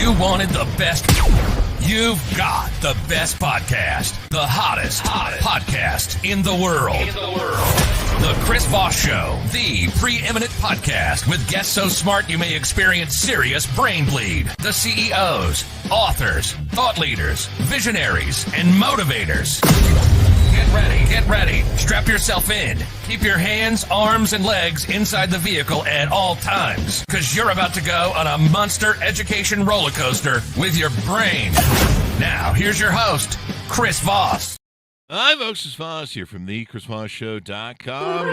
You wanted the best. You've got the best podcast. The hottest podcast in the world. The Chris Voss Show. The preeminent podcast with guests so smart you may experience serious brain bleed. The CEOs, authors, thought leaders, visionaries, and motivators. Get ready. Strap yourself in. Keep your hands, arms, and legs inside the vehicle at all times, because you're about to go on a monster education roller coaster with your brain. Now, here's your host, Chris Voss. Hi, folks. It's Voss here from thechrisvossshow.com.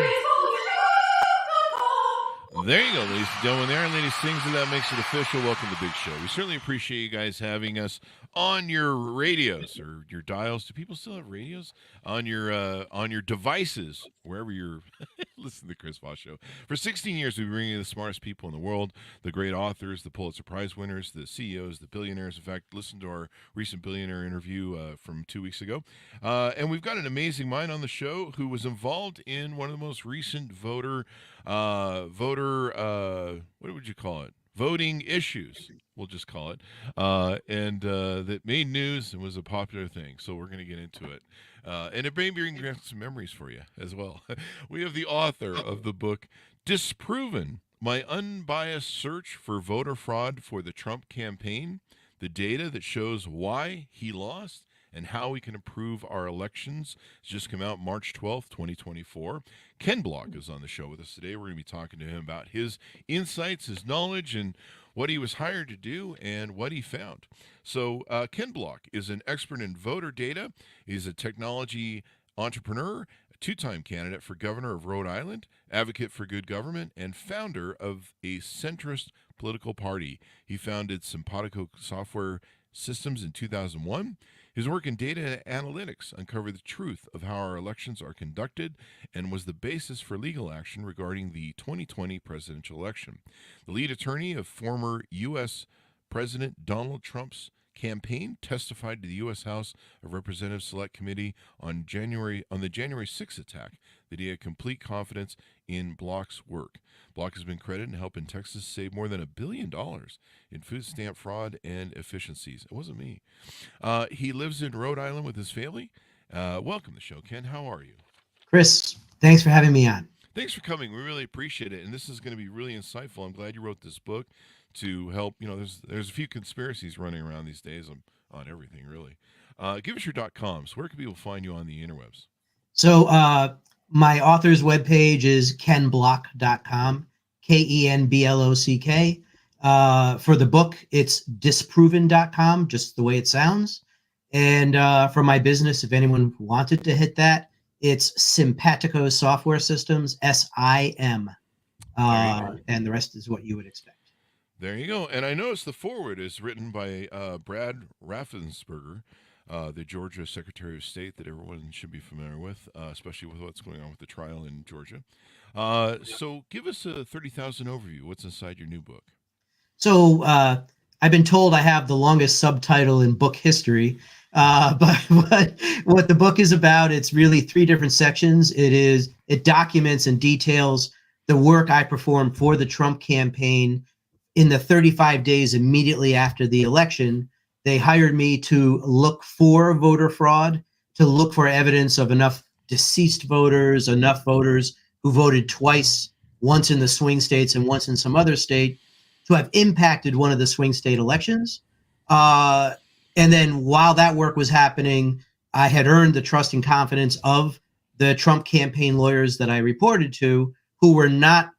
There you go, ladies and gentlemen. There, ladies, things that makes it official. Welcome to the big show. We certainly appreciate you guys having us on your radios or your dials. Do people still have radios? On your devices, wherever you're listening to the Chris Voss Show. For 16 years, we've been bringing you the smartest people in the world, the great authors, the Pulitzer Prize winners, the CEOs, the billionaires. In fact, listen to our recent billionaire interview from 2 weeks ago. And we've got an amazing mind on the show who was involved in one of the most recent voter, what would you call it? Voting issues, we'll just call it, and that made news and was a popular thing. So we're going to get into it. And it may bring some memories for you as well. We have the author of the book, Disproven, My Unbiased Search for Voter Fraud for the Trump Campaign, the data that shows why he lost and how we can improve our elections. It's just come out March 12th, 2024. Ken Block is on the show with us today. We're going to be talking to him about his insights, his knowledge, and what he was hired to do and what he found. So Ken Block is an expert in voter data. He's a technology entrepreneur, a two-time candidate for governor of Rhode Island, advocate for good government, and founder of a centrist political party. He founded Simpatico Software Systems in 2001. His work in data analytics uncovered the truth of how our elections are conducted and was the basis for legal action regarding the 2020 presidential election. The lead attorney of former U.S. President Donald Trump's campaign testified to the U.S. House of Representatives Select Committee on the January 6th attack that he had complete confidence in Block's work. Block has been credited in helping Texas save more than $1 billion in food stamp fraud and efficiencies. It wasn't me. He lives in Rhode Island with his family. Welcome to the show, Ken. How are you? Chris, thanks for having me on. Thanks for coming. We really appreciate it. And this is going to be really insightful. I'm glad you wrote this book to help. You know, there's a few conspiracies running around these days on everything, really. Give us your .coms. Where can people find you on the interwebs? So my author's webpage is kenblock.com, KENBLOCK. For the book, it's disproven.com, just the way it sounds. And for my business, if anyone wanted to hit that, it's Simpatico Software Systems, SIM. And the rest is what you would expect. There you go. And I noticed the foreword is written by Brad Raffensperger, the Georgia Secretary of State that everyone should be familiar with, especially with what's going on with the trial in Georgia. So give us a 30,000 overview. What's inside your new book? So I've been told I have the longest subtitle in book history, but what the book is about, it's really 3 different sections. It documents and details the work I performed for the Trump campaign in the 35 days immediately after the election. They hired me to look for voter fraud, to look for evidence of enough deceased voters, enough voters who voted twice, once in the swing states and once in some other state, to have impacted one of the swing state elections. And then while that work was happening, I had earned the trust and confidence of the Trump campaign lawyers that I reported to, who were not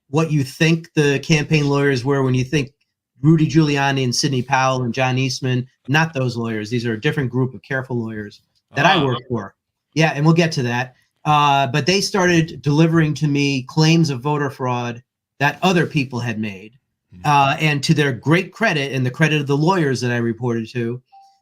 what you think the campaign lawyers were when you think Rudy Giuliani and Sidney Powell and John Eastman. Not those lawyers. These are a different group of careful lawyers that I work for. Yeah, and we'll get to that. But they started delivering to me claims of voter fraud that other people had made. And to their great credit and the credit of the lawyers that I reported to,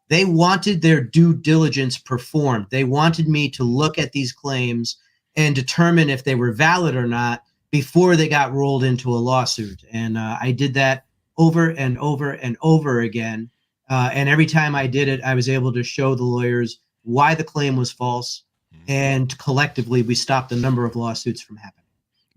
they wanted their due diligence performed. They wanted me to look at these claims and determine if they were valid or not before they got rolled into a lawsuit. And I did that over and over and over again. And every time I did it, I was able to show the lawyers why the claim was false. And collectively, we stopped a number of lawsuits from happening.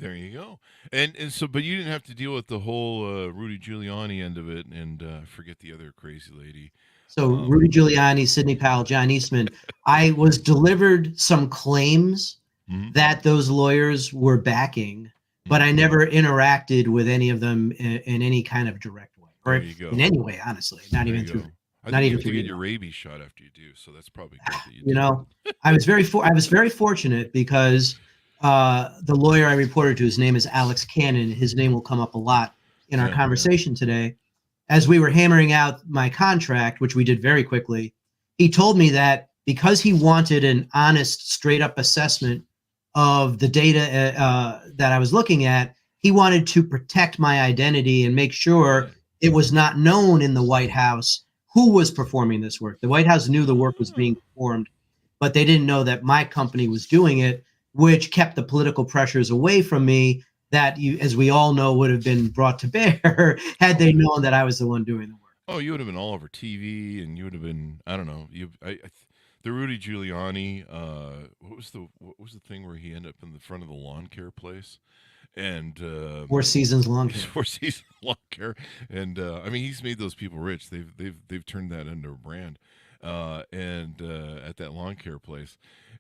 There you go. And so, but you didn't have to deal with the whole Rudy Giuliani end of it, and forget the other crazy lady. So Um, Rudy Giuliani, Sidney Powell, John Eastman. I was delivered some claims mhm, that those lawyers were backing, but mhm. I never interacted with any of them in any kind of direct way, There or you in go. any way, honestly. There you go. I Not think you even have to through get your email. rabies shot after you do, so that's probably good that you You didn't. know, I was very fortunate because the lawyer I reported to, his name is Alex Cannon. His name will come up a lot in our Yeah, yeah. conversation today. As we were hammering out my contract, which we did very quickly, he told me that because he wanted an honest, straight up assessment of the data that I was looking at, he wanted to protect my identity and make sure Right. it was not known in the White House who was performing this work. The White House knew the work was being Ah, performed, but they didn't know that my company was doing it, which kept the political pressures away from me that you, as we all know, would have been brought to bear had oh they yeah. known that I was the one doing the work. Oh, you would have been all over TV, and you would have been, I don't know, the Rudy Giuliani. What was the thing where he ended up in the front of the lawn care place, and 4 seasons long his care. 4 season lawn care, and I mean he's made those people rich. They've turned that into a brand, and at that lawn care place,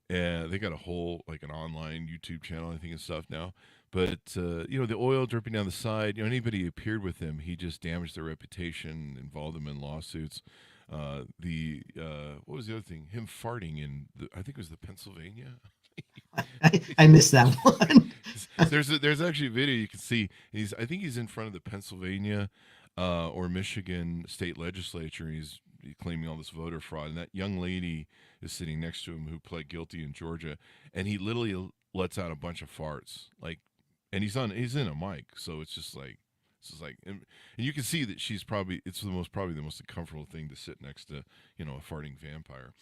and they got a whole like an online YouTube channel, I think, and stuff now. But the oil dripping down the side. Anybody who appeared with him, he just damaged their reputation, involved them in lawsuits. The what was the other thing? Him farting in I think it was the Pennsylvania. I missed that one. There's actually a video you can see. I think he's in front of the Pennsylvania or Michigan state legislature. And he's claiming all this voter fraud, and that young lady is sitting next to him who pled guilty in Georgia, and he literally lets out a bunch of farts, like, and he's in a mic, so and you can see that it's probably the most uncomfortable thing to sit next to, a farting vampire.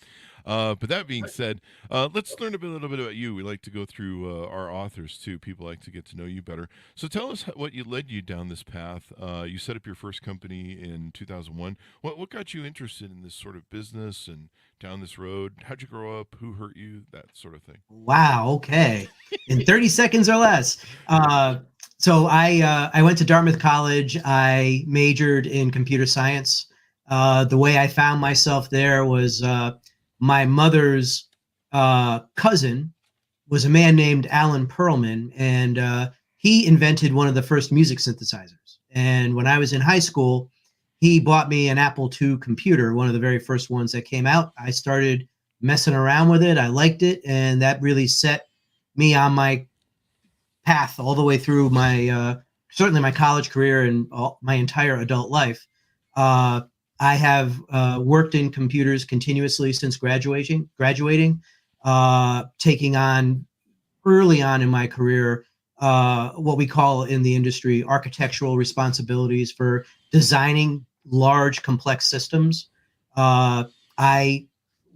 But that being said, let's learn a little bit about you. We like to go through our authors too. People like to get to know you better. So tell us what led you down this path. You set up your first company in 2001. What got you interested in this sort of business and down this road? How'd you grow up? Who hurt you? That sort of thing. Wow. Okay. In 30 seconds or less. So I went to Dartmouth College. I majored in computer science. The way I found myself there was my mother's cousin was a man named Alan Perlman, and he invented one of the first music synthesizers. And when I was in high school, he bought me an Apple II computer, one of the very first ones that came out. I started messing around with it. I liked it, and that really set me on my path all the way through my certainly my college career and my entire adult life. I have worked in computers continuously since graduating, taking on early on in my career what we call in the industry architectural responsibilities for designing large, complex systems. I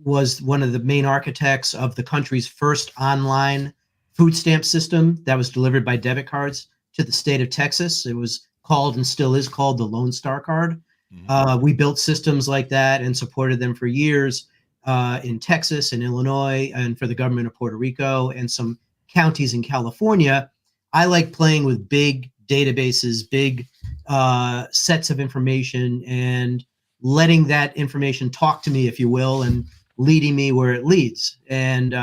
was one of the main architects of the country's first online food stamp system that was delivered by debit cards to the state of Texas. It was called and still is called the Lone Star Card. Hmm. We built systems like that and supported them for years in Texas and Illinois and for the government of Puerto Rico and some counties in California. I like playing with big databases, big sets of information, and letting that information talk to me, if you will, and leading me where it leads. And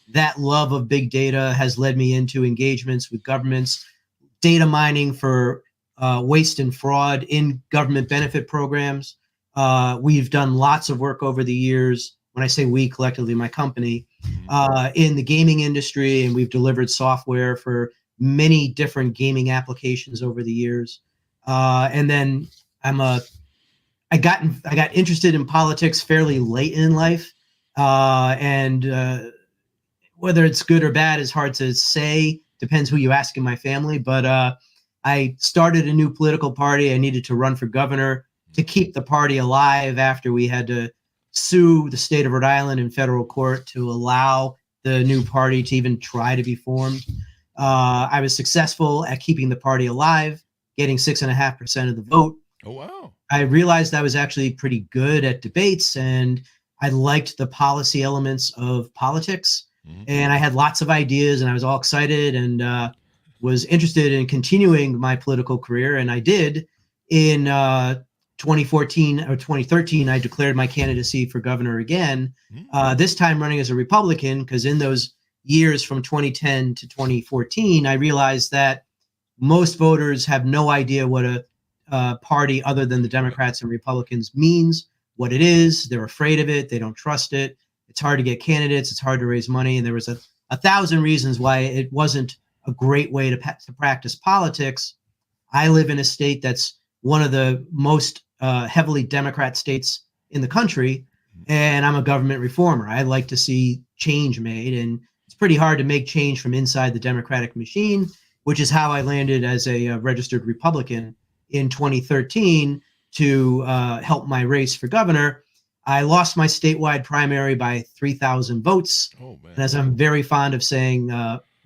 that love of big data has led me into engagements with governments, data mining for waste and fraud in government benefit programs. We've done lots of work over the years. When I say we, collectively, my company, Hmm. in the gaming industry, and we've delivered software for many different gaming applications over the years. And then I got interested in politics fairly late in life, and whether it's good or bad is hard to say. Depends who you ask in my family. But I started a new political party. I needed to run for governor to keep the party alive after we had to sue the state of Rhode Island in federal court to allow the new party to even try to be formed. I was successful at keeping the party alive, getting 6.5% of the vote. Oh wow. I realized I was actually pretty good at debates, and I liked the policy elements of politics. Hmm. And I had lots of ideas, and I was all excited. And was interested in continuing my political career, and I did. In 2014 or 2013, I declared my candidacy for governor again, this time running as a Republican, because in those years from 2010 to 2014, I realized that most voters have no idea what a party other than the Democrats and Republicans means, what it is. They're afraid of it. They don't trust it. It's hard to get candidates. It's hard to raise money. And there was a thousand reasons why it wasn't a great way to practice politics. I live in a state that's one of the most heavily Democrat states in the country, and I'm a government reformer. I like to see change made, and it's pretty hard to make change from inside the Democratic machine, which is how I landed as a registered Republican in 2013 to help my race for governor. I lost my statewide primary by 3,000 votes. Oh, man. And as I'm very fond of saying,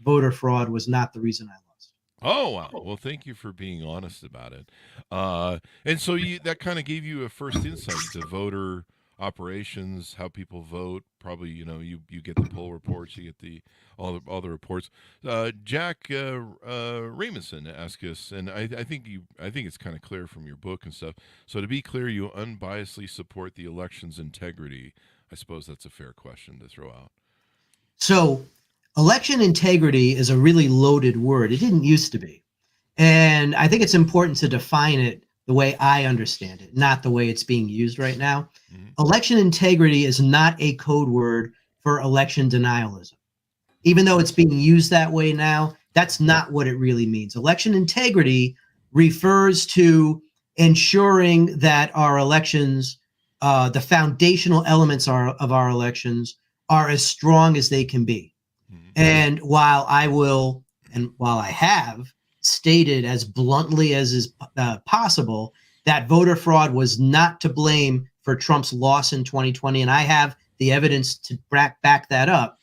voter fraud was not the reason I lost. Oh, wow. Well, thank you for being honest about it. And so that kind of gave you a first insight to voter operations, how people vote. Probably, you get the poll reports, you get all the reports. Jack Raymondson asked us, and I think it's kind of clear from your book and stuff. So to be clear, you unbiasedly support the election's integrity. I suppose that's a fair question to throw out. So election integrity is a really loaded word. It didn't used to be. And I think it's important to define it the way I understand it, not the way it's being used right now. Election integrity is not a code word for election denialism. Even though it's being used that way now, that's not what it really means. Election integrity refers to ensuring that our elections, the foundational elements of our elections, are as strong as they can be. And while I have stated as bluntly as is possible that voter fraud was not to blame for Trump's loss in 2020, and I have the evidence to back that up,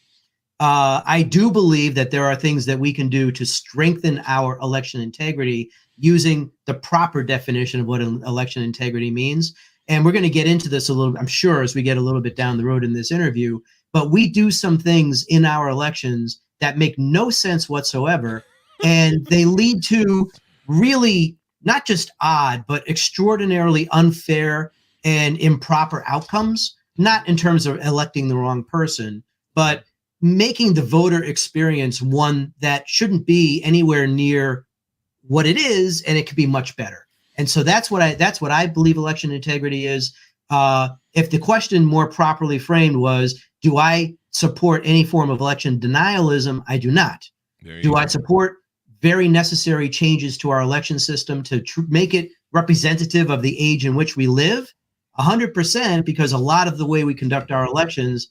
I do believe that there are things that we can do to strengthen our election integrity using the proper definition of what an election integrity means. And we're going to get into this a little, I'm sure, as we get a little bit down the road in this interview. But we do some things in our elections that make no sense whatsoever. And they lead to really not just odd, but extraordinarily unfair and improper outcomes, not in terms of electing the wrong person, but making the voter experience one that shouldn't be anywhere near what it is, and it could be much better. And so that's what I believe election integrity is. If the question more properly framed was, do I support any form of election denialism? I do not. Do I support very necessary changes to our election system to make it representative of the age in which we live? 100%, because a lot of the way we conduct our elections,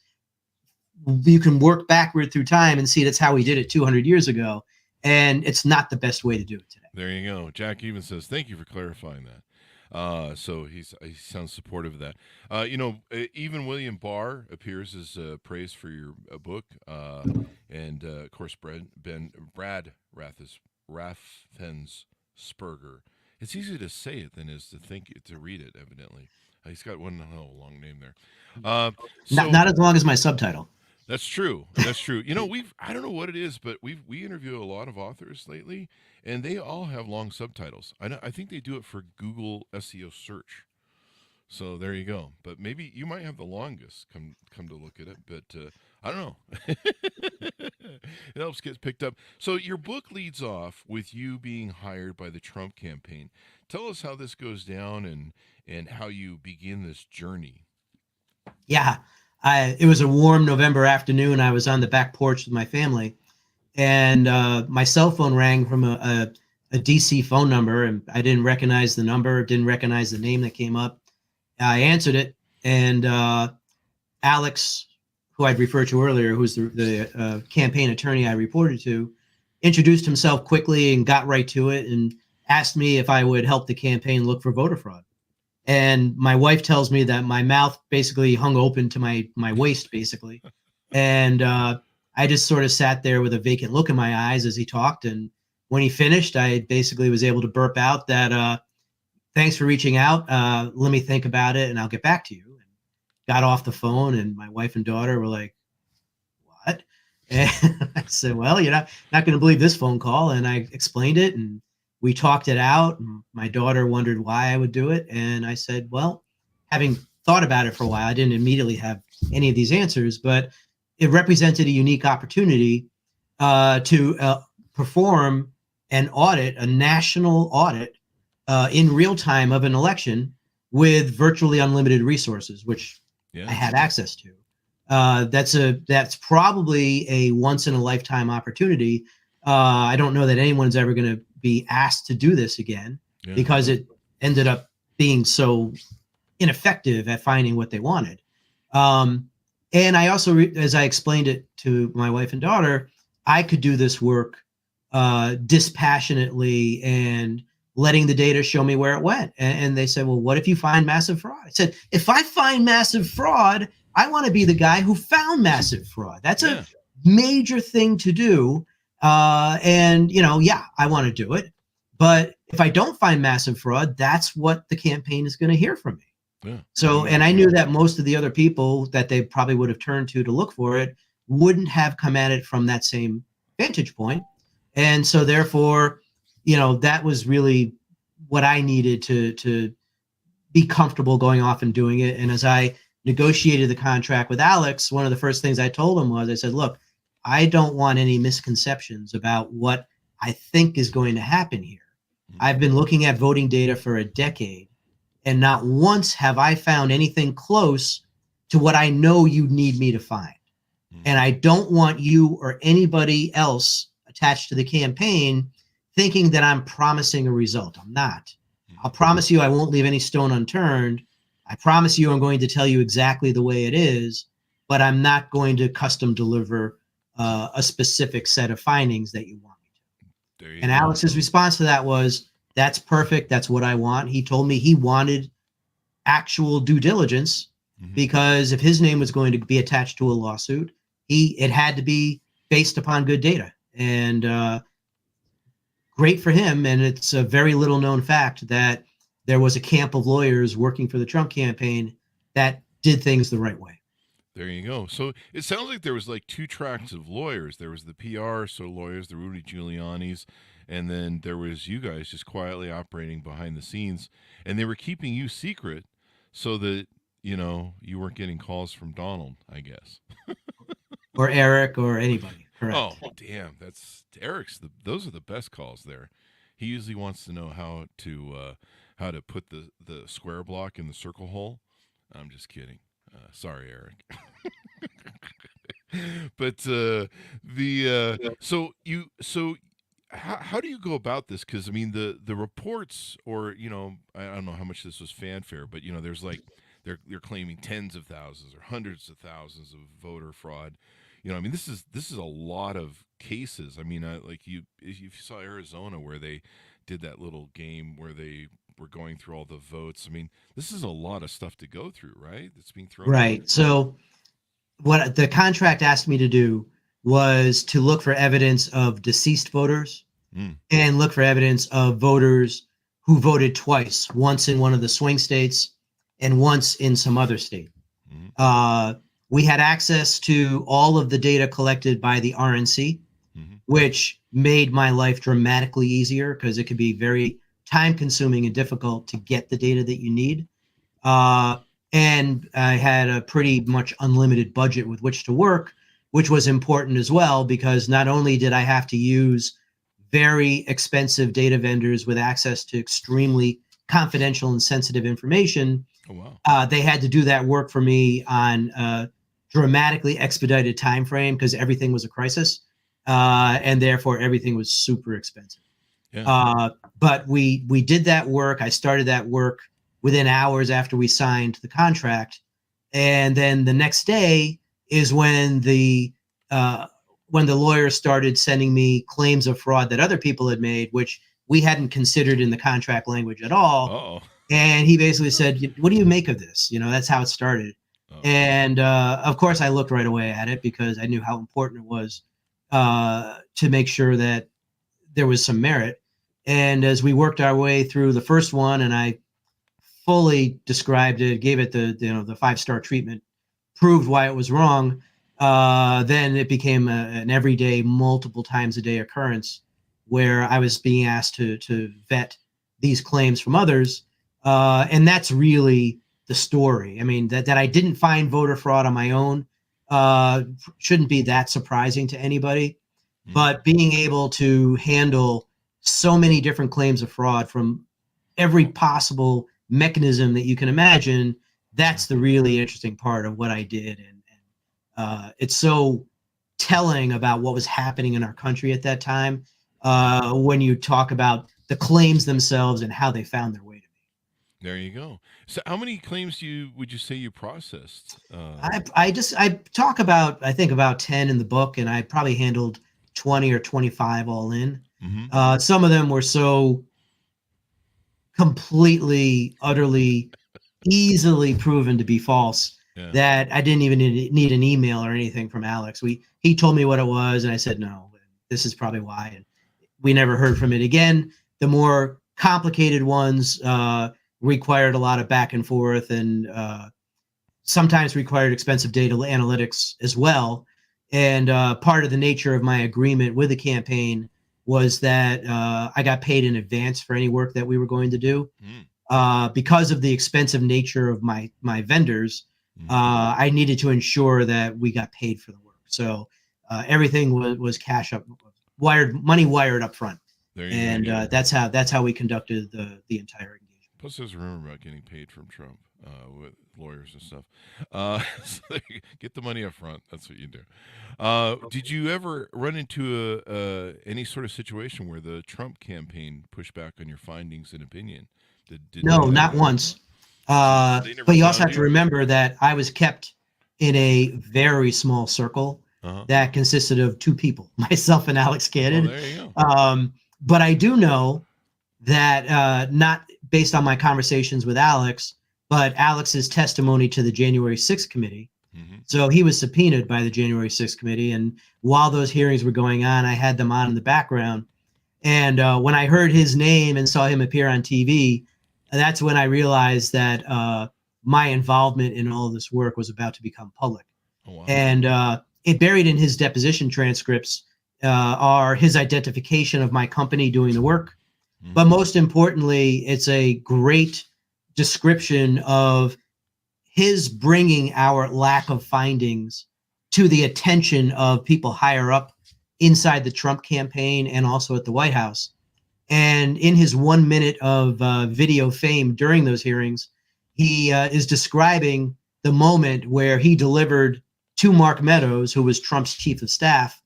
you can work backward through time and see that's how we did it 200 years ago. And it's not the best way to do it today. There you go. Jack even says, thank you for clarifying that. So he sounds supportive of that. Even William Barr appears as praise for your book. And of course, Brad Raffensperger. It's easier to say it than it is to read it, evidently. He's got one long name there. Not as long as my subtitle. That's true. That's true. I don't know what it is, but we interview a lot of authors lately, and they all have long subtitles. I think they do it for Google SEO search. So there you go. But maybe you might have the longest come to look at it, but I don't know. It helps get picked up. So your book leads off with you being hired by the Trump campaign. Tell us how this goes down and how you begin this journey. Yeah. It was a warm November afternoon. I was on the back porch with my family, and my cell phone rang from a DC phone number, and I didn't recognize the number, didn't recognize the name that came up. I answered it, and Alex, who I'd referred to earlier, who's the campaign attorney I reported to, introduced himself quickly and got right to it and asked me if I would help the campaign look for voter fraud. And my wife tells me that my mouth basically hung open to my waist, basically. And I just sort of sat there with a vacant look in my eyes as he talked. And when he finished, I basically was able to burp out that, thanks for reaching out. Let me think about it and I'll get back to you. And got off the phone, and my wife and daughter were like, what? And I said, well, you're not going to believe this phone call. And I explained it and we talked it out. And my daughter wondered why I would do it. And I said, well, having thought about it for a while, I didn't immediately have any of these answers, but it represented a unique opportunity to perform an audit, a national audit in real time of an election with virtually unlimited resources, which I had access to. That's probably a once in a lifetime opportunity. I don't know that anyone's ever going to be asked to do this again because it ended up being so ineffective at finding what they wanted. And I also, as I explained it to my wife and daughter, I could do this work dispassionately and letting the data show me where it went. And they said, well, what if you find massive fraud? I said, if I find massive fraud, I want to be the guy who found massive fraud. That's a major thing to do. And, I want to do it. But if I don't find massive fraud, that's what the campaign is going to hear from me. Yeah. So, and I knew that most of the other people that they probably would have turned to look for it wouldn't have come at it from that same vantage point. And so therefore, that was really what I needed to be comfortable going off and doing it. And as I negotiated the contract with Alex, one of the first things I told him was, I said, look, I don't want any misconceptions about what I think is going to happen here. I've been looking at voting data for a decade, and not once have I found anything close to what I know you need me to find. And I don't want you or anybody else attached to the campaign thinking that I'm promising a result. I'm not. I'll promise you I won't leave any stone unturned. I promise you I'm going to tell you exactly the way it is, but I'm not going to custom deliver a specific set of findings that you want me to. And Alex's response to that was, that's perfect. That's what I want. He told me he wanted actual due diligence because if his name was going to be attached to a lawsuit, it had to be based upon good data. And great for him. And it's a very little known fact that there was a camp of lawyers working for the Trump campaign that did things the right way. There you go. So it sounds like there was like two tracks of lawyers. There was the PR, so lawyers, the Rudy Giuliani's, and then there was you guys just quietly operating behind the scenes, and they were keeping you secret so that, you weren't getting calls from Donald, I guess. Or Eric or anybody. Correct. Oh, damn. That's Eric's. Those are the best calls there. He usually wants to know how to put the square block in the circle hole. I'm just kidding. Sorry, Eric. But how do you go about this? Because I mean the reports, or I don't know how much this was fanfare, but there's like they're claiming tens of thousands or hundreds of thousands of voter fraud. I mean this is a lot of cases. I mean if you saw Arizona where they did that little game where they were going through all the votes. I mean, this is a lot of stuff to go through, right? That's being thrown. Right. So what the contract asked me to do was to look for evidence of deceased voters and look for evidence of voters who voted twice, once in one of the swing states and once in some other state. We had access to all of the data collected by the RNC, which made my life dramatically easier because it could be very time consuming and difficult to get the data that you need. And I had a pretty much unlimited budget with which to work, which was important as well, because not only did I have to use very expensive data vendors with access to extremely confidential and sensitive information, they had to do that work for me on a dramatically expedited time frame because everything was a crisis. And therefore everything was super expensive. Yeah. But we did that work. I started that work within hours after we signed the contract. And then the next day is when the lawyers started sending me claims of fraud that other people had made, which we hadn't considered in the contract language at all. Uh-oh. And he basically said, what do you make of this? That's how it started. Uh-oh. And of course I looked right away at it because I knew how important it was to make sure that there was some merit. And as we worked our way through the first one, and I fully described it, gave it the 5-star treatment, proved why it was wrong. then it became an everyday, multiple times a day occurrence where I was being asked to vet these claims from others. And that's really the story. I mean, that I didn't find voter fraud on my own shouldn't be that surprising to anybody. But being able to handle so many different claims of fraud from every possible mechanism that you can imagine, that's the really interesting part of what I did. And it's so telling about what was happening in our country at that time when you talk about the claims themselves and how they found their way to me. There you go. So, how many claims would you say you processed? I talk about, I think, about 10 in the book, and I probably handled 20 or 25 all in. Some of them were so completely, utterly, easily proven to be false that I didn't even need an email or anything from Alex. He told me what it was, and I said, no, this is probably why. And we never heard from it again. The more complicated ones required a lot of back and forth, and sometimes required expensive data analytics as well. And part of the nature of my agreement with the campaign was that I got paid in advance for any work that we were going to do. Because of the expensive nature of my vendors, I needed to ensure that we got paid for the work. So everything was cash up, money wired up front. And that's how we conducted the entire engagement. Plus, there's a rumor about getting paid from Trump with lawyers and stuff. So get the money up front. That's what you do. Did you ever run into any sort of situation where the Trump campaign pushed back on your findings and opinion? No, not once. But you also have to remember that I was kept in a very small circle that consisted of two people, myself and Alex Cannon. Oh, there you go. But I do know that not based on my conversations with Alex, but Alex's testimony to the January 6th committee. So he was subpoenaed by the January 6th committee. And while those hearings were going on, I had them on in the background. And when I heard his name and saw him appear on TV, that's when I realized that my involvement in all of this work was about to become public. Oh, wow. And it buried in his deposition transcripts are his identification of my company doing the work. But most importantly, it's a great description of his bringing our lack of findings to the attention of people higher up inside the Trump campaign and also at the White House. And in his 1 minute of video fame during those hearings, he is describing the moment where he delivered to Mark Meadows, who was Trump's chief of staff,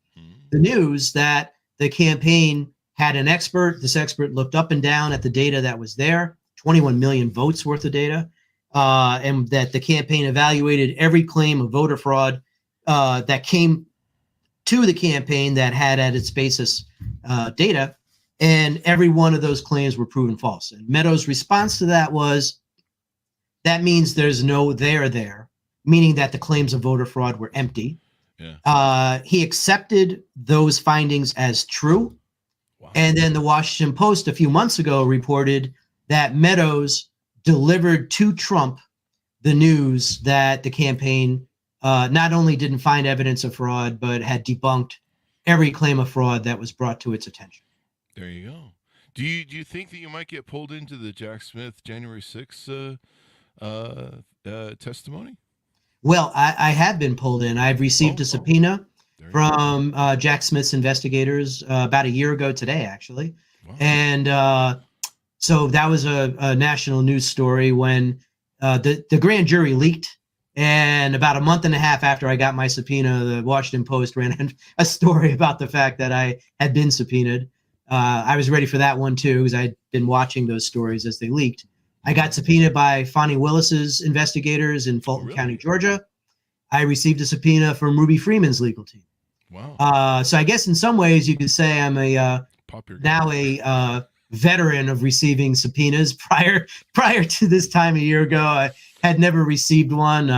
the news that the campaign had an expert. This expert looked up and down at the data that was there, 21 million votes worth of data, and that the campaign evaluated every claim of voter fraud that came to the campaign that had at its basis data, and every one of those claims were proven false. And Meadows' response to that was, that means there's no there, meaning that the claims of voter fraud were empty. He accepted those findings as true. Wow. And then the Washington Post a few months ago reported that Meadows delivered to Trump the news that the campaign not only didn't find evidence of fraud, but had debunked every claim of fraud that was brought to its attention. There you go. Do you think that you might get pulled into the Jack Smith January 6th testimony? Well, I have been pulled in. I've received a subpoena from Jack Smith's investigators about a year ago today, actually. Wow. And so that was a national news story when the grand jury leaked. And about a month and a half after I got my subpoena, the Washington Post ran a story about the fact that I had been subpoenaed. I was ready for that one, too, because I'd been watching those stories as they leaked. I got subpoenaed by Fonnie Willis's investigators in Fulton County, Georgia. I received a subpoena from Ruby Freeman's legal team. Wow. So I guess in some ways you could say I'm a veteran of receiving subpoenas. Prior to this time a year ago, I had never received one.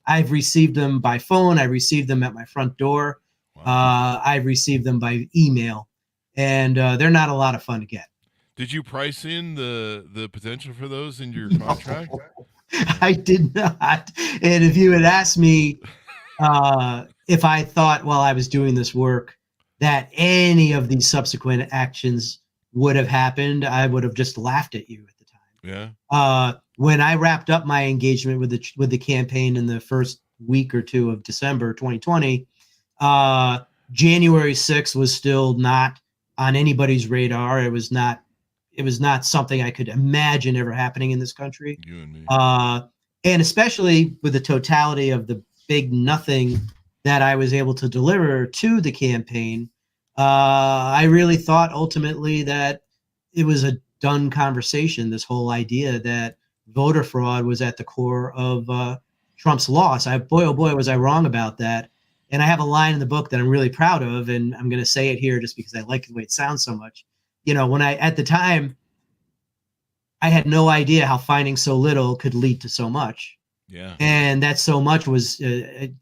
I've received them by phone. I received them at my front door. Wow. I've received them by email, and they're not a lot of fun to get. Did you price in the potential for those in your contract? I did not. And if you had asked me if I thought while I was doing this work that any of these subsequent actions would have happened, I would have just laughed at you at the time. Yeah. When I wrapped up my engagement with the campaign in the first week or two of December 2020, January 6th was still not on anybody's radar. It was not something I could imagine ever happening in this country. You and me. And especially with the totality of the big nothing that I was able to deliver to the campaign, I really thought ultimately that it was a done conversation, this whole idea that voter fraud was at the core of Trump's loss. Boy, oh boy, was I wrong about that. And I have a line in the book that I'm really proud of, and I'm going to say it here just because I like the way it sounds so much. When at the time, I had no idea how finding so little could lead to so much. Yeah. And that so much was,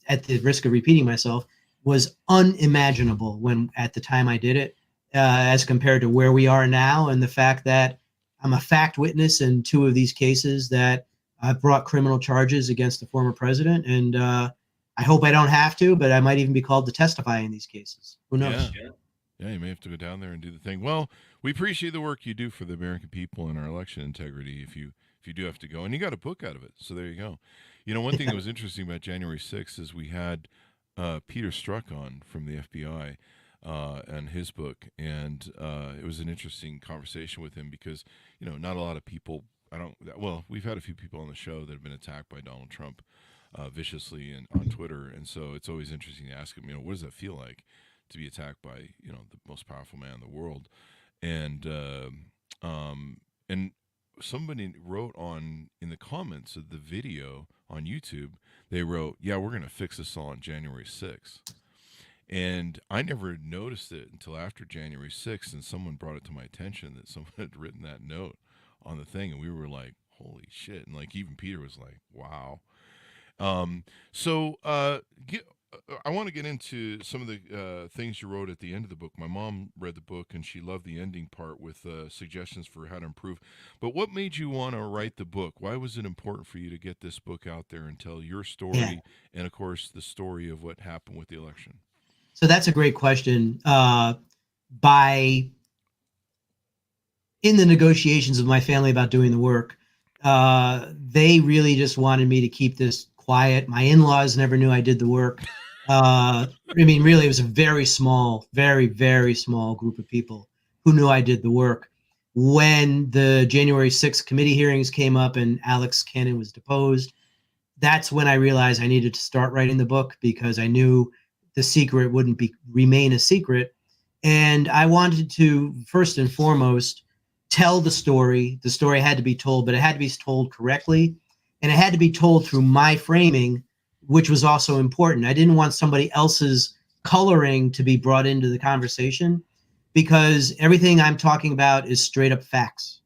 at the risk of repeating myself, was unimaginable when at the time I did it, as compared to where we are now, and the fact that I'm a fact witness in 2 of these cases that brought criminal charges against the former president. And I hope I don't have to, but I might even be called to testify in these cases. Who knows? Yeah, you may have to go down there and do the thing. Well, we appreciate the work you do for the American people and our election integrity. If you do have to go, and you got a book out of it, so there you go. One thing that was interesting about January 6th is we had Peter Strzok on from the FBI and his book, and it was an interesting conversation with him because not a lot of people. We've had a few people on the show that have been attacked by Donald Trump viciously and on Twitter, and so it's always interesting to ask him, what does that feel like to be attacked by the most powerful man in the world? And somebody wrote in the comments of the video on YouTube, they wrote, "Yeah, we're gonna fix this all on January 6th." And I never noticed it until after January 6th, and someone brought it to my attention that someone had written that note on the thing, and we were like, "Holy shit!" And like even Peter was like, "Wow." I want to get into some of the things you wrote at the end of the book. My mom read the book and she loved the ending part with suggestions for how to improve. But what made you want to write the book? Why was it important for you to get this book out there and tell your story and, of course, the story of what happened with the election? So that's a great question. In the negotiations with my family about doing the work, they really just wanted me to keep this quiet. My in-laws never knew I did the work. Really, it was a very small, very, very small group of people who knew I did the work. When the January 6th committee hearings came up and Alex Cannon was deposed, that's when I realized I needed to start writing the book because I knew the secret wouldn't remain a secret. And I wanted to, first and foremost, tell the story. The story had to be told, but it had to be told correctly. And it had to be told through my framing, which was also important. I didn't want somebody else's coloring to be brought into the conversation because everything I'm talking about is straight up facts.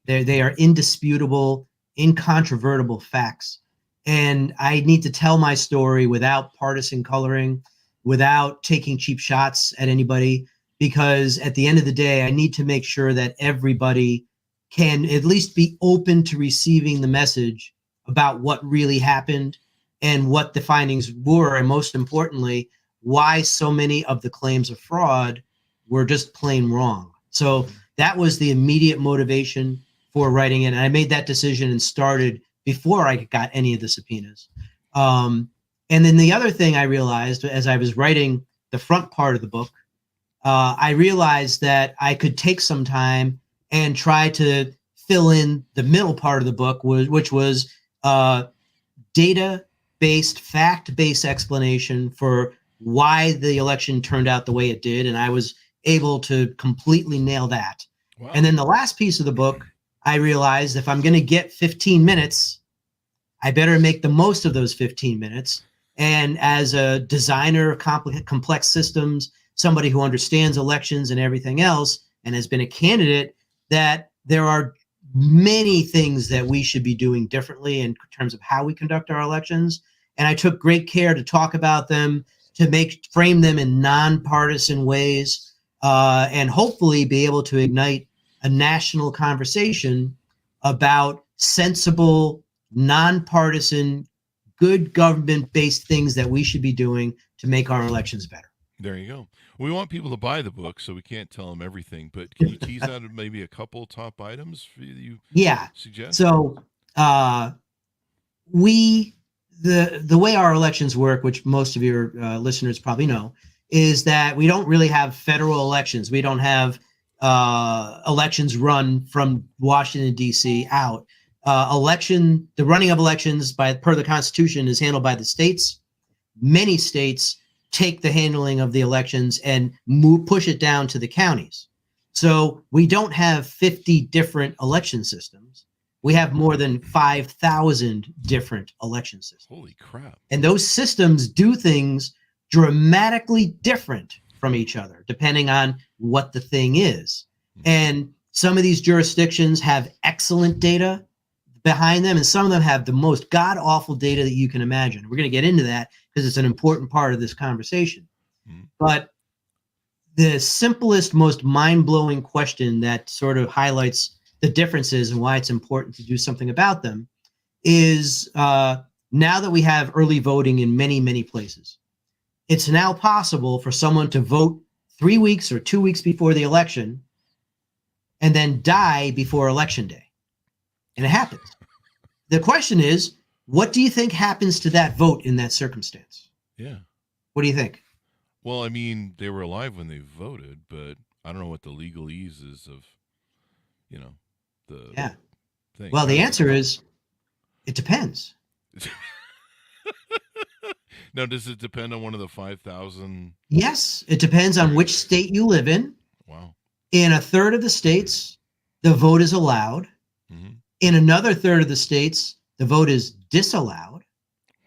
They are indisputable, incontrovertible facts. And I need to tell my story without partisan coloring, without taking cheap shots at anybody, because at the end of the day, I need to make sure that everybody can at least be open to receiving the message about what really happened and what the findings were, and most importantly, why so many of the claims of fraud were just plain wrong. So that was the immediate motivation for writing it. And I made that decision and started before I got any of the subpoenas. And then the other thing I realized as I was writing the front part of the book, I realized that I could take some time and try to fill in the middle part of the book, which was data-based, fact-based explanation for why the election turned out the way it did. And I was able to completely nail that. Wow. And then the last piece of the book, I realized if I'm going to get 15 minutes, I better make the most of those 15 minutes. And as a designer of complex systems, somebody who understands elections and everything else, and has been a candidate, that there are many things that we should be doing differently in terms of how we conduct our elections. And I took great care to talk about them, to frame them in nonpartisan ways, and hopefully be able to ignite a national conversation about sensible, nonpartisan, good government-based things that we should be doing to make our elections better. There you go. We want people to buy the book, so we can't tell them everything. But can you tease out maybe a couple top items for you Yeah. suggest? So the way our elections work, which most of your listeners probably know, is that we don't really have federal elections. We don't have elections run from Washington, D.C. out. The running of elections per the Constitution is handled by the states. Many states take the handling of the elections and push it down to the counties. So we don't have 50 different election systems. We have more than 5,000 different election systems. Holy crap. And those systems do things dramatically different from each other, depending on what the thing is. And some of these jurisdictions have excellent data behind them, and some of them have the most god-awful data that you can imagine. We're going to get into that because it's an important part of this conversation. But the simplest, most mind-blowing question that sort of highlights the differences and why it's important to do something about them is now that we have early voting in many, many places, it's now possible for someone to vote 3 weeks or 2 weeks before the election and then die before election day. And it happens. The question is, what do you think happens to that vote in that circumstance? Yeah. What do you think? Well, I mean, they were alive when they voted, but I don't know what the legalese is of, the thing. Well, the answer is, it depends. Now, does it depend on one of the 5,000? Yes, it depends on which state you live in. Wow. In a third of the states, the vote is allowed. Mm-hmm. In another third of the states, the vote is disallowed.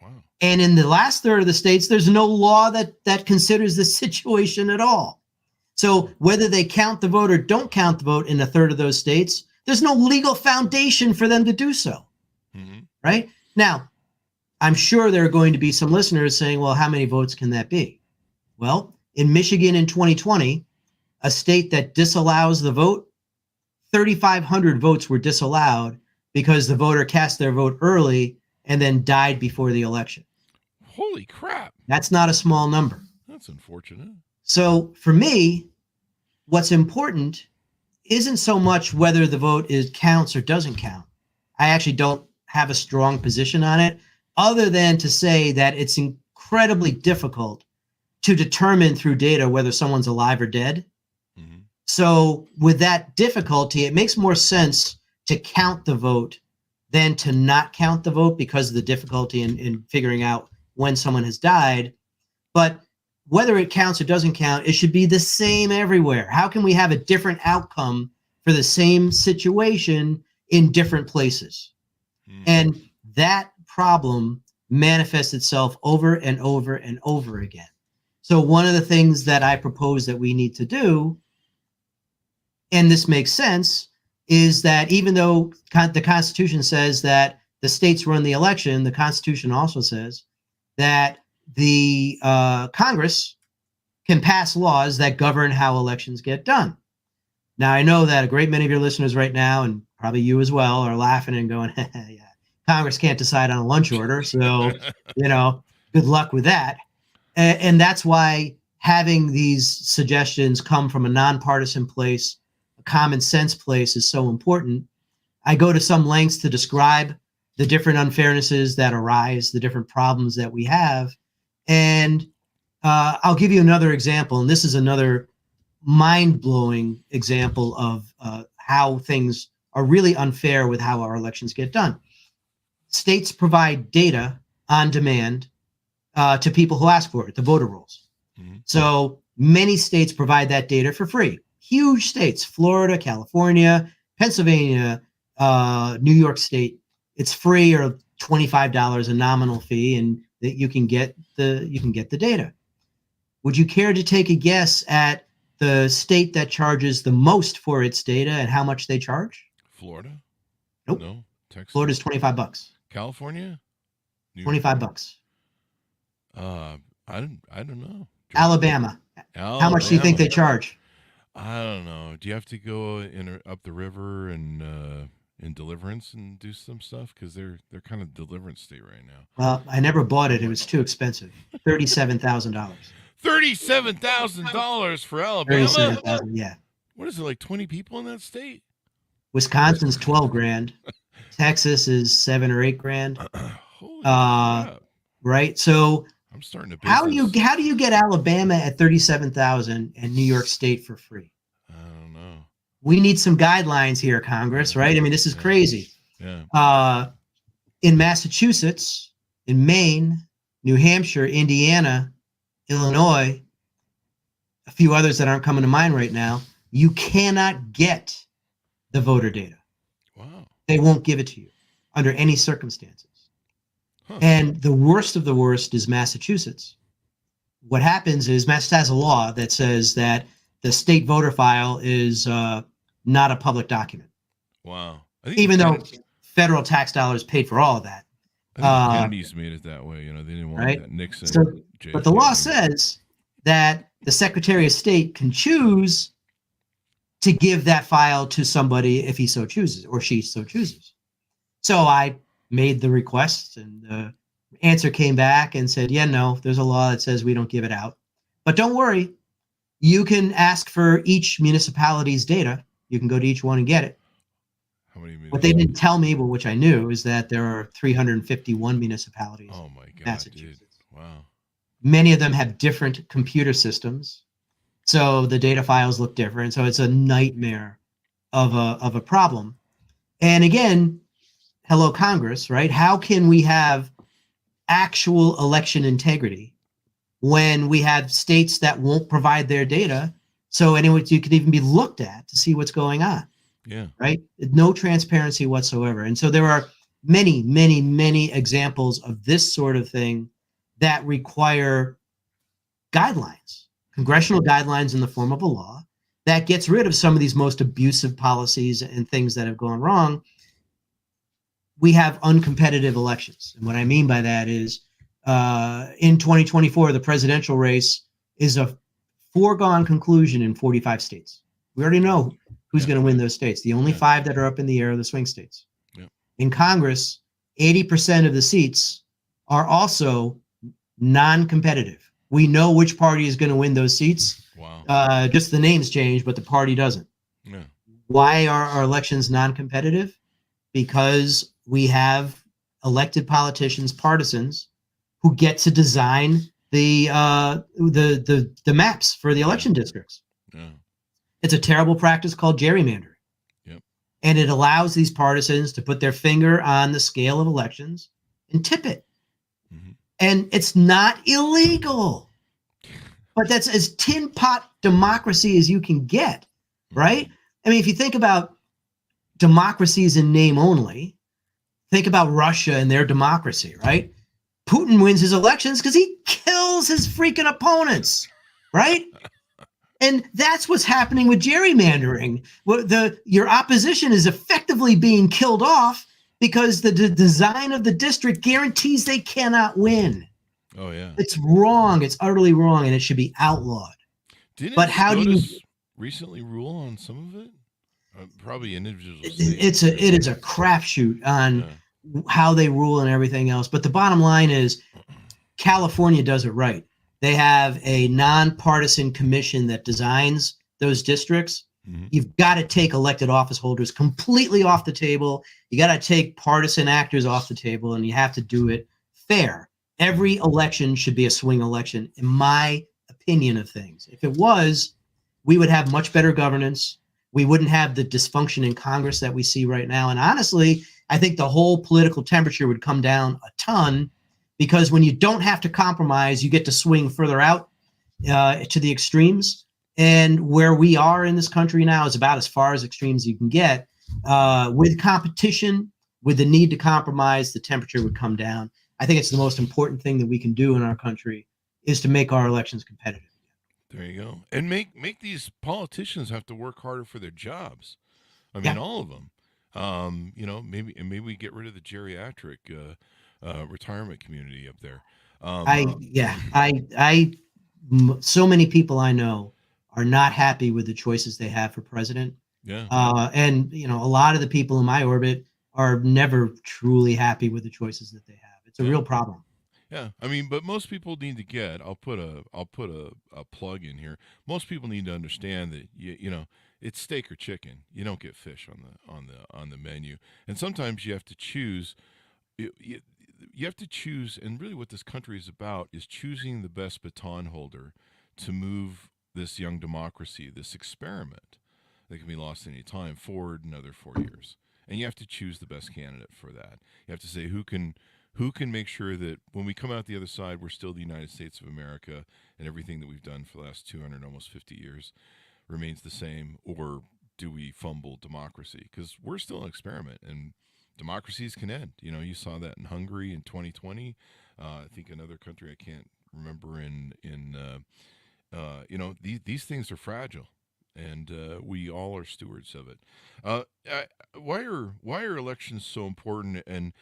Wow. And in the last third of the states, there's no law that considers this situation at all. So whether they count the vote or don't count the vote in a third of those states, there's no legal foundation for them to do so. Mm-hmm. Right? Now, I'm sure there are going to be some listeners saying, well, how many votes can that be? Well, in Michigan in 2020, a state that disallows the vote, 3,500 votes were disallowed because the voter cast their vote early and then died before the election. Holy crap. That's not a small number. That's unfortunate. So for me, what's important isn't so much whether the vote counts or doesn't count. I actually don't have a strong position on it, other than to say that it's incredibly difficult to determine through data whether someone's alive or dead. Mm-hmm. So with that difficulty, it makes more sense to count the vote than to not count the vote because of the difficulty in figuring out when someone has died. But whether it counts or doesn't count, it should be the same everywhere. How can we have a different outcome for the same situation in different places? Mm-hmm. And that problem manifests itself over and over and over again. So one of the things that I propose that we need to do, and this makes sense, is that even though the Constitution says that the states run the election, the Constitution also says that the Congress can pass laws that govern how elections get done. Now, I know that a great many of your listeners right now, and probably you as well, are laughing and going, yeah, Congress can't decide on a lunch order. So, good luck with that. And that's why having these suggestions come from a nonpartisan place, a common sense place, is so important. I go to some lengths to describe the different unfairnesses that arise, the different problems that we have. And I'll give you another example. And this is another mind-blowing example of how things are really unfair with how our elections get done. States provide data on demand to people who ask for it, the voter rolls. Mm-hmm. So many states provide that data for free. Huge states, Florida, California, Pennsylvania, New York State. It's free or $25 a nominal fee, and that you can get the data. Would you care to take a guess at the state that charges the most for its data and how much they charge? Florida? Nope. No. Texas? Florida's $25. California? $25. I don't know. Alabama. How much do you think they charge? I don't know. Do you have to go up the river and in Deliverance and do some stuff? Because they're kind of Deliverance state right now. Well, I never bought it. It was too expensive. $37,000. $37,000 for Alabama. 37,000. Yeah. What is it, like 20 people in that state? Wisconsin's 12 grand. Texas is 7 or 8 grand. Holy crap! Right. So I'm starting to. How do you get Alabama at 37,000 and New York State for free? I don't know. We need some guidelines here, Congress, right? I mean, this is crazy. Yeah. In Massachusetts, in Maine, New Hampshire, Indiana, Illinois, a few others that aren't coming to mind right now, you cannot get the voter data. Wow. They won't give it to you under any circumstances. Huh. And the worst of the worst is Massachusetts. What happens is Massachusetts has a law that says that the state voter file is not a public document. Wow. Even though federal tax dollars paid for all of that. I think Kennedy's made it that way. They didn't want right? that Nixon. So, but the law says that the Secretary of State can choose to give that file to somebody if he so chooses or she so chooses. So I made the request and the answer came back and said, yeah, no, there's a law that says we don't give it out. But don't worry, you can ask for each municipality's data. You can go to each one and get it. How many What they didn't tell me, but which I knew, is that there are 351 municipalities. Oh my God, Massachusetts. dude. Wow. Many of them have different computer systems. So the data files look different. So it's a nightmare of a problem. And again, hello, Congress, right? How can we have actual election integrity when we have states that won't provide their data so anyone you could even be looked at to see what's going on? Yeah. Right? No transparency whatsoever. And so there are many, many, many examples of this sort of thing that require guidelines, congressional guidelines in the form of a law that gets rid of some of these most abusive policies and things that have gone wrong. We have uncompetitive elections. And what I mean by that is in 2024, the presidential race is a foregone conclusion in 45 states. We already know who's going to win those states. The only 5 that are up in the air are the swing states. Yeah. In Congress, 80% of the seats are also non-competitive. We know which party is going to win those seats. Wow. Just the names change, but the party doesn't. Yeah. Why are our elections non-competitive? Because we have elected politicians, partisans, who get to design the maps for the election districts. Yeah. It's a terrible practice called gerrymandering. Yep. And it allows these partisans to put their finger on the scale of elections and tip it. Mm-hmm. And it's not illegal. But that's as tin pot democracy as you can get, right? I mean, if you think about democracies in name only, think about Russia and their democracy, right? Putin wins his elections because he kills his freaking opponents, right? And that's what's happening with gerrymandering. Your opposition is effectively being killed off because the design of the district guarantees they cannot win. Oh yeah, it's wrong. It's utterly wrong, and it should be outlawed. But how do you recently rule on some of it? Probably individual states. It is a crapshoot on how they rule and everything else. But the bottom line is, California does it right. They have a nonpartisan commission that designs those districts. Mm-hmm. You've got to take elected office holders completely off the table. You got to take partisan actors off the table, and you have to do it fair. Every election should be a swing election, in my opinion of things. If it was, we would have much better governance. We wouldn't have the dysfunction in Congress that we see right now. And honestly, I think the whole political temperature would come down a ton, because when you don't have to compromise, you get to swing further out to the extremes. And where we are in this country now is about as far as extremes you can get. With competition, with the need to compromise, the temperature would come down. I think it's the most important thing that we can do in our country is to make our elections competitive. There you go. And make these politicians have to work harder for their jobs. I mean, all of them. Maybe we get rid of the geriatric retirement community up there. So many people I know are not happy with the choices they have for president. Yeah. And a lot of the people in my orbit are never truly happy with the choices that they have. It's a Yeah. real problem. Yeah, I mean, but most people need to get. I'll put a plug in here. Most people need to understand that it's steak or chicken. You don't get fish on the menu, and sometimes you have to choose. You have to choose, and really, what this country is about is choosing the best baton holder to move this young democracy, this experiment that can be lost any time, forward another 4 years. And you have to choose the best candidate for that. You have to say who can make sure that when we come out the other side, we're still the United States of America, and everything that we've done for the last 200, almost 50 years remains the same, or do we fumble democracy? Because we're still an experiment, and democracies can end. You saw that in Hungary in 2020. I think another country I can't remember these things are fragile, and we all are stewards of it. Why are elections so important? And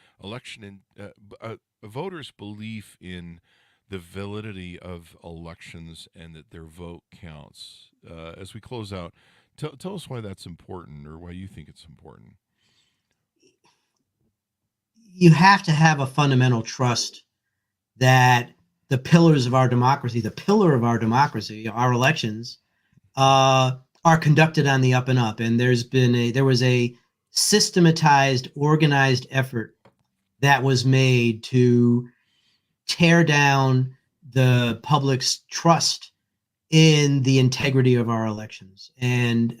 voters' belief in the validity of elections and that their vote counts. As we close out, tell us why that's important, or why you think it's important. You have to have a fundamental trust that the pillars of our democracy, the pillar of our democracy, our elections, are conducted on the up and up. And there was a systematized, organized effort that was made to tear down the public's trust in the integrity of our elections. And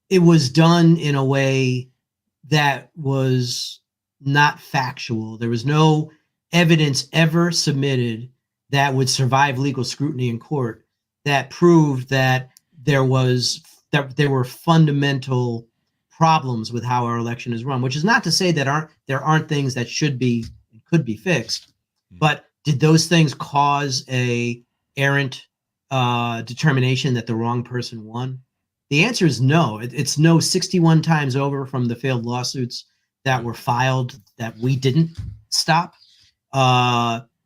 it was done in a way that was not factual. There was no evidence ever submitted that would survive legal scrutiny in court that proved that there were fundamental problems with how our election is run, which is not to say that there aren't things that should be and could be fixed. But did those things cause a errant determination that the wrong person won? The answer is no. It's no 61 times over from the failed lawsuits that were filed that we didn't stop.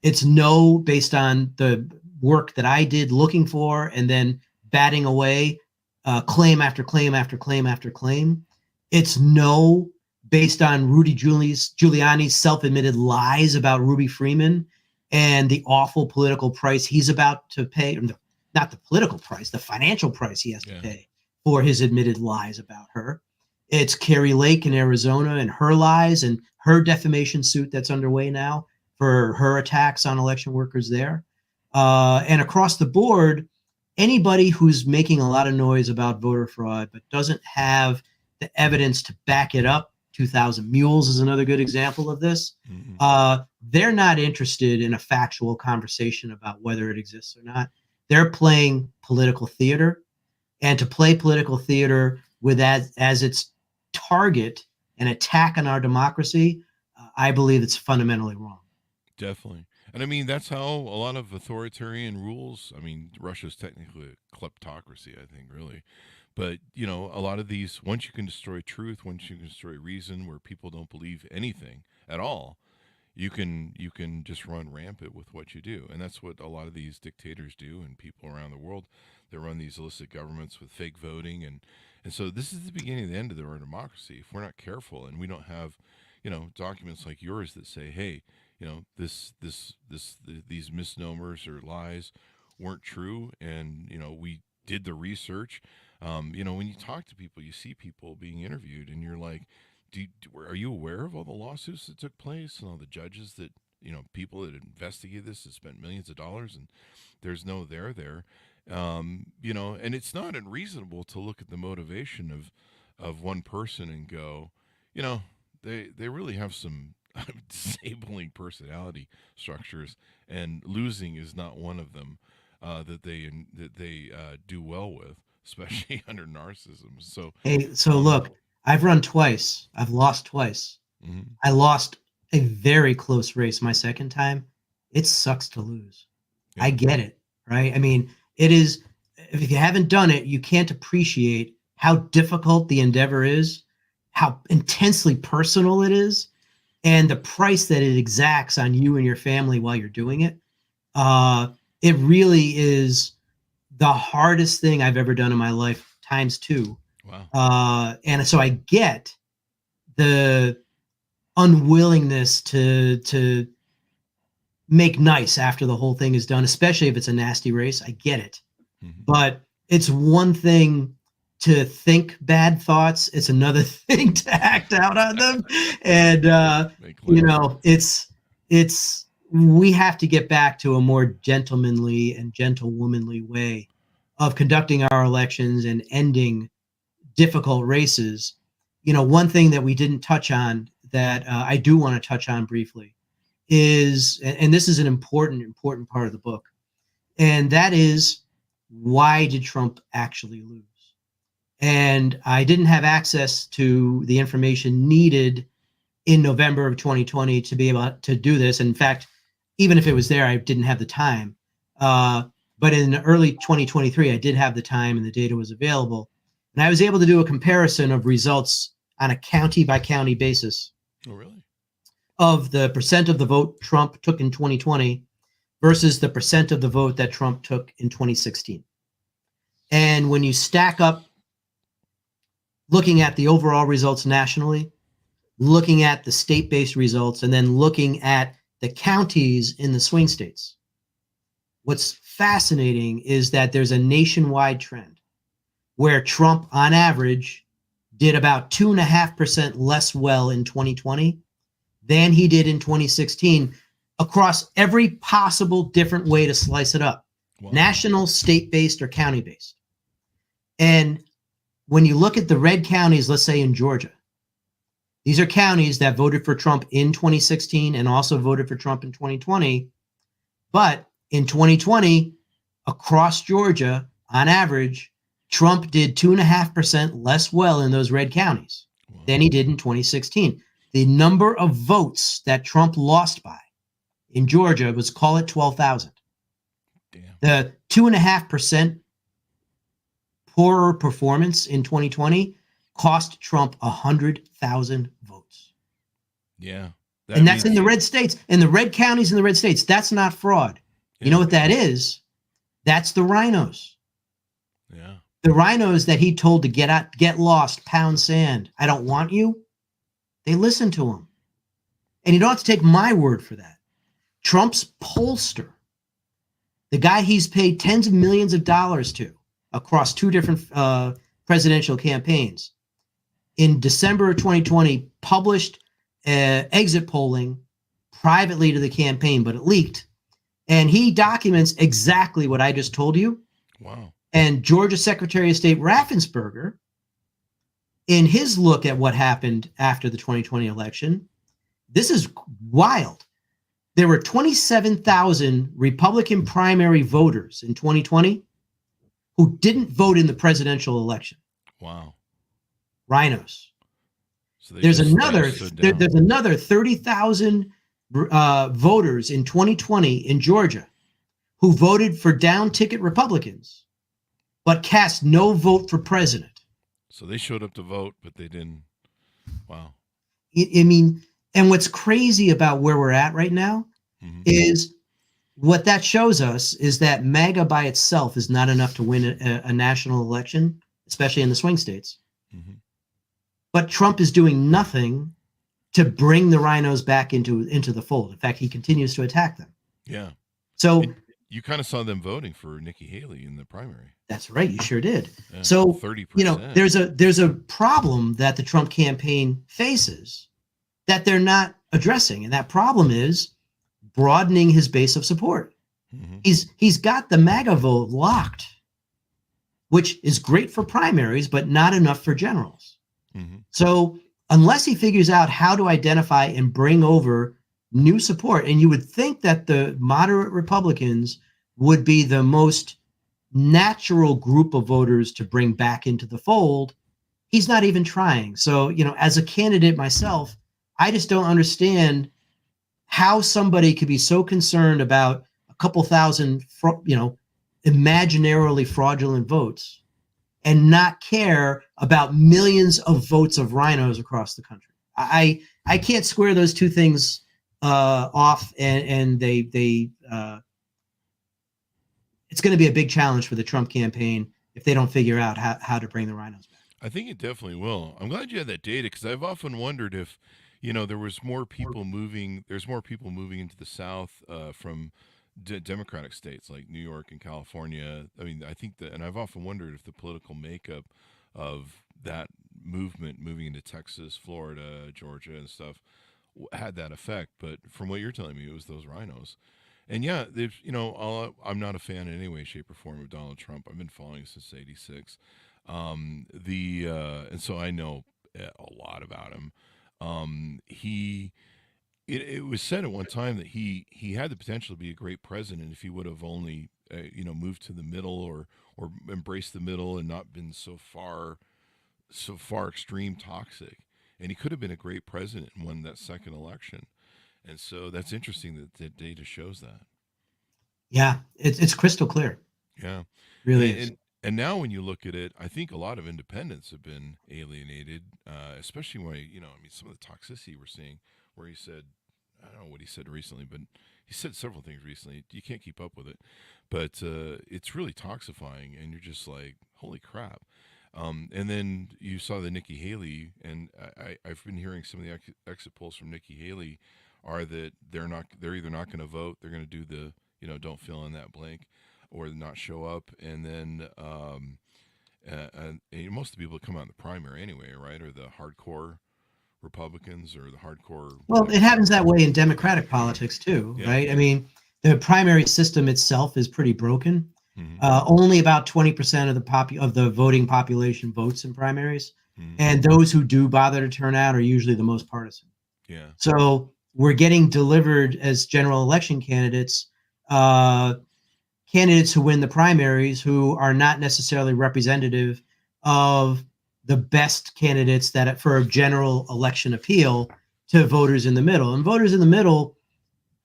It's no based on the work that I did looking for and then batting away claim after claim after claim after claim. It's no based on Rudy Giuliani's self-admitted lies about Ruby Freeman and the awful political price he's about to pay. Not the political price, the financial price he has to pay for his admitted lies about her. It's Carrie Lake in Arizona and her lies and her defamation suit that's underway now for her attacks on election workers there. And across the board, anybody who's making a lot of noise about voter fraud but doesn't have the evidence to back it up, 2,000 Mules is another good example of this. Mm-hmm. They're not interested in a factual conversation about whether it exists or not. They're playing political theater. And to play political theater with as its target an attack on our democracy, I believe it's fundamentally wrong. Definitely. And I mean, that's how a lot of authoritarian rules, Russia's technically a kleptocracy, I think, really. But, a lot of these, once you can destroy truth, once you can destroy reason, where people don't believe anything at all, you can just run rampant with what you do. And that's what a lot of these dictators do, and people around the world. They run these illicit governments with fake voting, and so this is the beginning of the end of our democracy. If we're not careful and we don't have, documents like yours that say, hey, these misnomers or lies weren't true, and we did the research. When you talk to people, you see people being interviewed, and you're like, are you aware of all the lawsuits that took place and all the judges that people that investigated this have spent millions of dollars, and there's no there there. And it's not unreasonable to look at the motivation of one person and go, they really have some disabling personality structures, and losing is not one of them that they do well with, especially under narcissism. So look, I've run twice. I've lost twice. Mm-hmm. I lost a very close race my second time. It sucks to lose. Yeah. I get it, right? It is, if you haven't done it, you can't appreciate how difficult the endeavor is, how intensely personal it is, and the price that it exacts on you and your family while you're doing it. It really is the hardest thing I've ever done in my lifetime times 2. Wow. And so I get the unwillingness to make nice after the whole thing is done, especially if it's a nasty race. I get it. Mm-hmm. But it's one thing to think bad thoughts. It's another thing to act out on them. And, we have to get back to a more gentlemanly and gentlewomanly way of conducting our elections and ending difficult races. One thing that we didn't touch on that I do want to touch on briefly is, and this is an important part of the book, and that is, why did Trump actually lose? And I didn't have access to the information needed in November of 2020 to be able to do this. In fact, even if it was there, I didn't have the time. But in early 2023, I did have the time and the data was available. And I was able to do a comparison of results on a county by county basis. Oh, really? Of the percent of the vote Trump took in 2020 versus the percent of the vote that Trump took in 2016. And when you stack up, looking at the overall results nationally, looking at the state-based results, and then looking at the counties in the swing states, what's fascinating is that there's a nationwide trend where Trump, on average, did about 2.5% less well in 2020 than he did in 2016 across every possible different way to slice it up. Wow. National, state-based, or county-based. And when you look at the red counties, let's say in Georgia, these are counties that voted for Trump in 2016 and also voted for Trump in 2020. But in 2020, across Georgia, on average, Trump did 2.5% less well in those red counties than he did in 2016. The number of votes that Trump lost by in Georgia was, call it 12,000. The 2.5% poorer performance in 2020 cost Trump 100,000 votes. Yeah. And that's in the red states, in the red counties, in the red states. That's not fraud. Yeah. You know what that is? That's the rhinos. Yeah. The rhinos that he told to get lost, pound sand. I don't want you. They listened to him. And you don't have to take my word for that. Trump's pollster, the guy he's paid tens of millions of dollars to across 2 different presidential campaigns, in December of 2020, published exit polling privately to the campaign, but it leaked. And he documents exactly what I just told you. Wow. And Georgia Secretary of State Raffensperger, in his look at what happened after the 2020 election, this is wild. There were 27,000 Republican primary voters in 2020 who didn't vote in the presidential election. Wow. Rhinos. So there's another 30,000 voters in 2020 in Georgia who voted for down ticket Republicans, but cast no vote for president. So they showed up to vote, but they didn't. Wow. I mean, and what's crazy about where we're at right now is what that shows us is that MAGA by itself is not enough to win a national election, especially in the swing states. Mm-hmm. But Trump is doing nothing to bring the rhinos back into the fold. In fact, he continues to attack them. Yeah. So you kind of saw them voting for Nikki Haley in the primary. That's right. You sure did. Yeah, so 30%. There's a problem that the Trump campaign faces that they're not addressing. And that problem is broadening his base of support. Mm-hmm. He's got the MAGA vote locked, which is great for primaries, but not enough for generals. Mm-hmm. So unless he figures out how to identify and bring over new support, and you would think that the moderate Republicans would be the most natural group of voters to bring back into the fold, he's not even trying. So, as a candidate myself, I just don't understand how somebody could be so concerned about a couple thousand, imaginarily fraudulent votes and not care about millions of votes of rhinos across the country. I can't square those two things off, and they it's going to be a big challenge for the Trump campaign if they don't figure out how to bring the rhinos back. I think it definitely will. I'm glad you had that data because I've often wondered if, there was more people moving. There's more people moving into the South from Democratic states like New York and California. I mean, I think that, and I've often wondered if the political makeup of that movement moving into Texas, Florida, Georgia, and stuff had that effect. But from what you're telling me, it was those rhinos. And yeah, they've, I'm not a fan in any way, shape, or form of Donald Trump. I've been following since '86. And so I know a lot about him. He it was said at one time that he had the potential to be a great president if he would have only moved to the middle or embraced the middle and not been so far extreme toxic. And he could have been a great president and won that second election. And so that's interesting that the data shows that. Yeah, it's crystal clear. Yeah, Really and, is. and now when you look at it, I think a lot of independents have been alienated, especially when some of the toxicity we're seeing, where he said, I don't know what he said recently, but he said several things recently. You can't keep up with it, but it's really toxifying, and you're just like, holy crap. And then you saw the Nikki Haley, and I've been hearing some of the exit polls from Nikki Haley are that they're either not going to vote, they're going to do the don't fill in that blank, or not show up, and then and most of the people that come out in the primary anyway, right, are the hardcore Republicans or the hardcore. Well, it happens that way in Democratic politics too, Yeah. right? I mean, the primary system itself is pretty broken. Mm-hmm. Only about 20% of the voting population votes in primaries, Mm-hmm. and those who do bother to turn out are usually the most partisan. Yeah. So we're getting delivered as general election candidates, candidates who win the primaries who are not necessarily representative of the best candidates that for a general election appeal to voters in the middle. And voters in the middle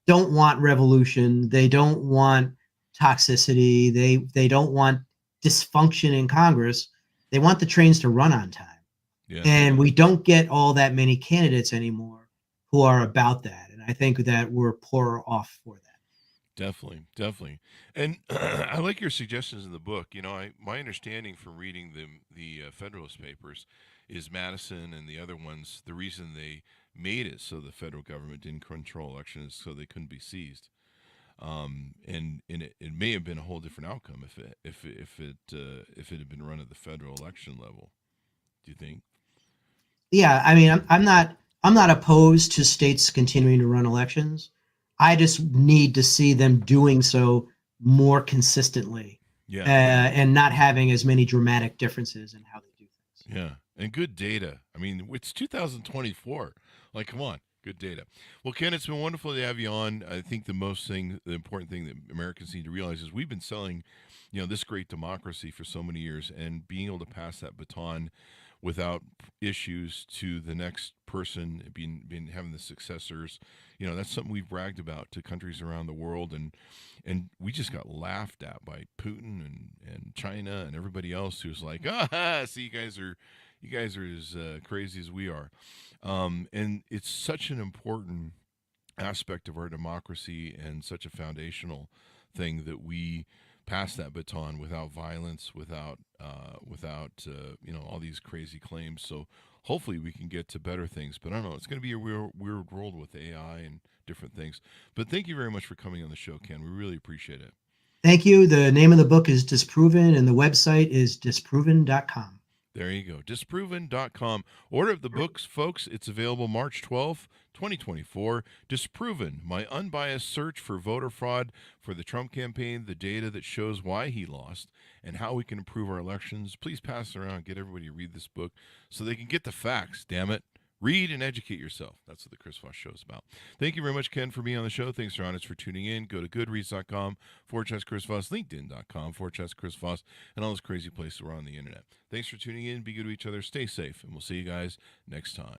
don't want revolution. They don't want toxicity. They don't want dysfunction in Congress. They want the trains to run on time. Yeah. And we don't get all that many candidates anymore who are about that. And I think that we're poorer off for that. Definitely. And I like your suggestions in the book. My understanding from reading the Federalist Papers is Madison and the other ones, the reason they made it so the federal government didn't control elections so they couldn't be seized. And it may have been a whole different outcome if it had been run at the federal election level. Do you think? Yeah, I mean, I'm not opposed to states continuing to run elections. I just need to see them doing so more consistently, Yeah. and not having as many dramatic differences in how they do things. Yeah, and good data. I mean, it's 2024. Like, come on, good data. Well, Ken, it's been wonderful to have you on. I think the important thing that Americans need to realize is we've been selling, this great democracy for so many years, and being able to pass that baton without issues to the next person, being having the successors, that's something we've bragged about to countries around the world, and we just got laughed at by Putin and China and everybody else who's like, see, you guys are as crazy as we are, and it's such an important aspect of our democracy and such a foundational thing that we pass that baton without violence, without all these crazy claims. So hopefully we can get to better things. But I don't know, it's going to be a weird world with AI and different things. But thank you very much for coming on the show, Ken. We really appreciate it. Thank you. The name of the book is Disproven, and the website is disproven.com. There you go. Disproven.com. Order of the books, folks. It's available March 12th, 2024. Disproven, my unbiased search for voter fraud for the Trump campaign, the data that shows why he lost, and how we can improve our elections. Please pass it around. Get everybody to read this book so they can get the facts, damn it. Read and educate yourself. That's what the Chris Voss Show is about. Thank you very much, Ken, for being on the show. Thanks, Ron, for tuning in. Go to goodreads.com/Chris Voss, LinkedIn.com/Chris Voss, and all those crazy places we're on the internet. Thanks for tuning in. Be good to each other. Stay safe, and we'll see you guys next time.